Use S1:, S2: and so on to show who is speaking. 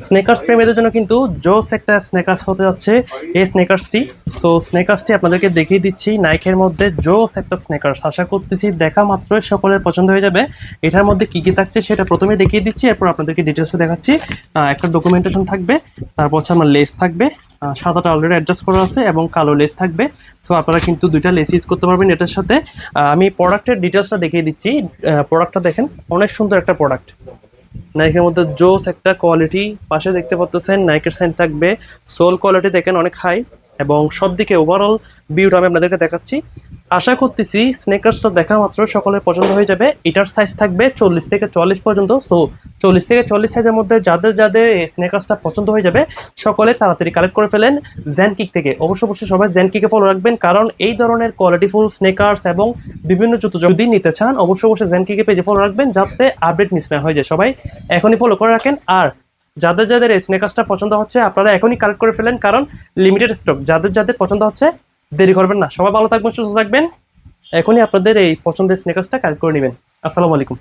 S1: Sneakers প্রেমীদের জন্য কিন্তু জোস একটা স্নেকার্স হতে যাচ্ছে এই স্নেকার্সটি। সো স্নেকার্সটি আপনাদেরকে দেখিয়ে দিচ্ছি, নাইকের মধ্যে জোস একটা স্নেকার্স। আশা করতেছি দেখা মাত্রই সকলের পছন্দ হয়ে যাবে। এটার মধ্যে কি কি থাকছে সেটা প্রথমে দেখিয়ে দিচ্ছি, এরপর আপনাদেরকে ডিটেলসে দেখাচ্ছি। একটা ডকুমেন্টেশন থাকবে, তারপর হচ্ছে আমার লেস থাকবে, সাদাটা অলরেডি অ্যাডজাস্ট করা আছে এবং কালো লেস থাকবে। সো আপনারা কিন্তু দুইটা লেস ইউজ করতে পারবেন এটার সাথে। আমি প্রোডাক্টের ডিটেলসটা দেখিয়ে দিচ্ছি। প্রোডাক্টটা দেখেন, অনেক সুন্দর একটা প্রোডাক্ট। নাইকের মধ্যে জোস একটা কোয়ালিটি, পাশে দেখতে পাচ্ছেন নাইকের সাইন থাকবে। সোল কোয়ালিটি দেখেন অনেক হাই, এবং সব দিকে ওভারঅল ভিউটা আমি আপনাদেরকে দেখাচ্ছি। আশা করতেছি স্নেকার্সটা দেখা মাত্র সকলের পছন্দ হয়ে যাবে। এটার সাইজ থাকবে 40 থেকে 44 পর্যন্ত। সো 40 থেকে 44 সাইজের মধ্যে যাদের যাদের এই স্নেকার্সটা পছন্দ হয়ে যাবে সকলে তাড়াতাড়ি কালেক্ট করে ফেলেন জেন কিক থেকে। অবশ্যই সবাই জেন কিকে ফলো রাখবেন, কারণ এই ধরনের কোয়ালিটিফুল স্নেকার্স এবং বিভিন্ন জুতো যদি নিতে চান অবশ্যই জেন কিকে পেজে ফলো রাখবেন, যাতে আপডেট মিস না হয়ে যায়। সবাই এখনই ফলো করে রাখেন। আর যাদের যাদের এই স্নেকার্সটা পছন্দ হচ্ছে আপনারা এখনই কালেক্ট করে ফেলেন, কারণ লিমিটেড স্টক। যাদের যাদের পছন্দ হচ্ছে দেরি করবেন না। সবাই ভালো থাকবেন, সুস্থ থাকবেন। এখনই আপনাদের এই পছন্দের স্নেকার্সটা কালেক্ট করে নেবেন। আসসালামু আলাইকুম।